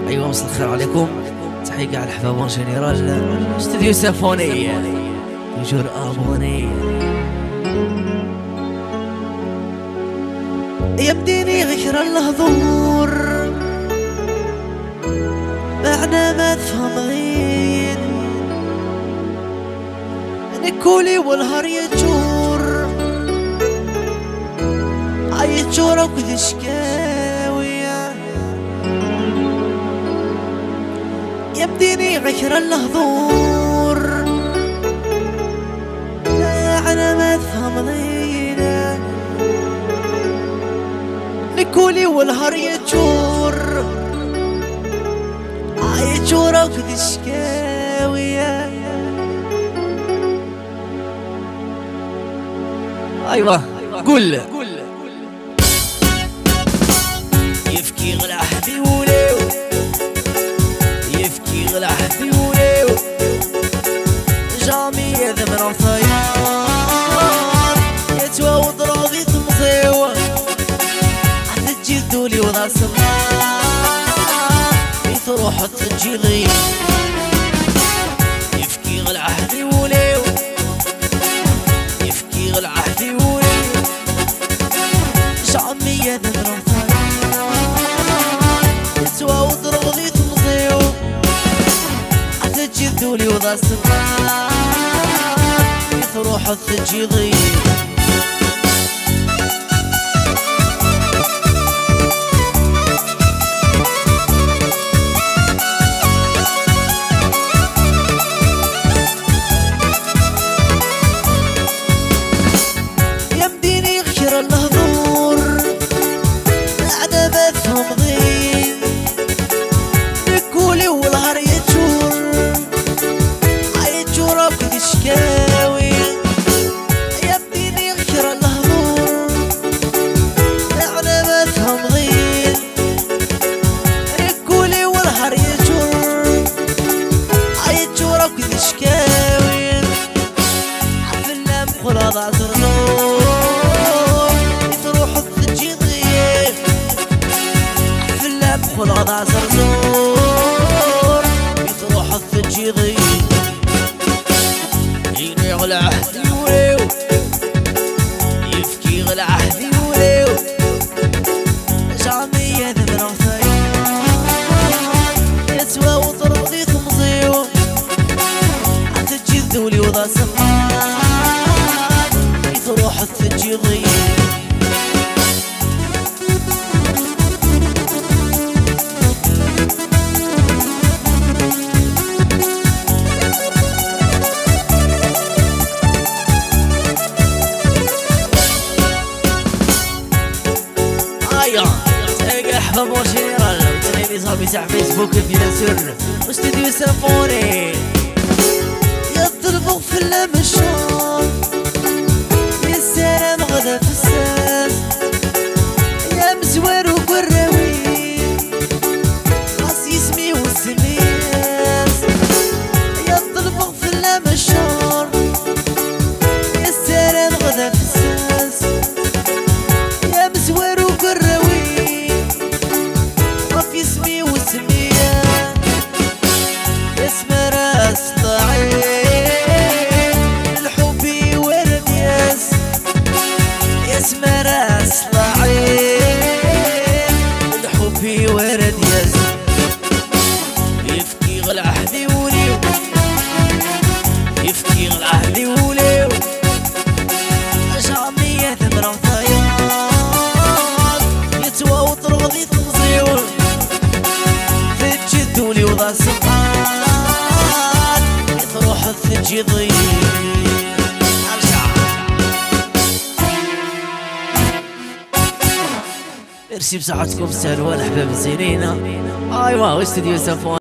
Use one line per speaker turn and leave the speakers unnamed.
ايوه مساء الخير عليكم. تحية على الحبابون جنرال استوديو سيمفوني يجور ابوني. يمديني غير الهضور معنى ما تفهم غين نكولي والهر يجور عيجور وكذا شكاوية. يمديني غير الهضور معنى ما تفهم غين نكولي والهر يجور عيجورة وكذا شكاوية. أيوة قول يفكي غلع حدي وليو يفكي غلع حدي وليو جامي يذمر عطيار يتواود راضي تمضيو حتى تجدولي وضع سمار تروح تجيلي. يفكي غل عهدي وليو يفكي غل عهدي وليو شعمي ذكر تواود رغضي تمضيو حتى تجدولي وضع سمار تروح تجيلي. الهضور بعد ما تفهم غين نكولي والهر يجور عيجور وكذا شكاوي. يمديني غير الهضور بعد ما تفهم غين نكولي والهر يجور عيجور وكذا شكاوي. عفنا مقول هذا زرنور خذ غضا زرزور يتروح الثجيضي ينوي غل عهدي وليو يفكي غل عهدي وليو جامي يذمر عطيار يتواوط رضي تمضيو حتى تجذولي وضع سمار يتروح الثجيضي. تلقى حبابون جنرال وتلاقيني صاحبي تاع فيسبوك بيان سور واستوديو سيمفوني. يضربوا في المشوار يا سلام غدا في الساس يا مزوار وقراوي خاص يسمي والسمياس. يضربوا في المشوار يا سلام غدا في الساس يا مزوار وقراوي اسمي وسمية اسم راس ضعيف الحبي ورد ياس اسم راس ضعيف الحبي ورد ياس. يفكي غل عهدي وليو يفكي غل عهدي وليو جامي يذمر عطيار يتواوط رغضي تمضيو تجدولي وضع سقار تروح الثجيضي. ميرسي بصحتكم تستاهلوا الاحباب الزينين. ايوا استوديو سيمفوني.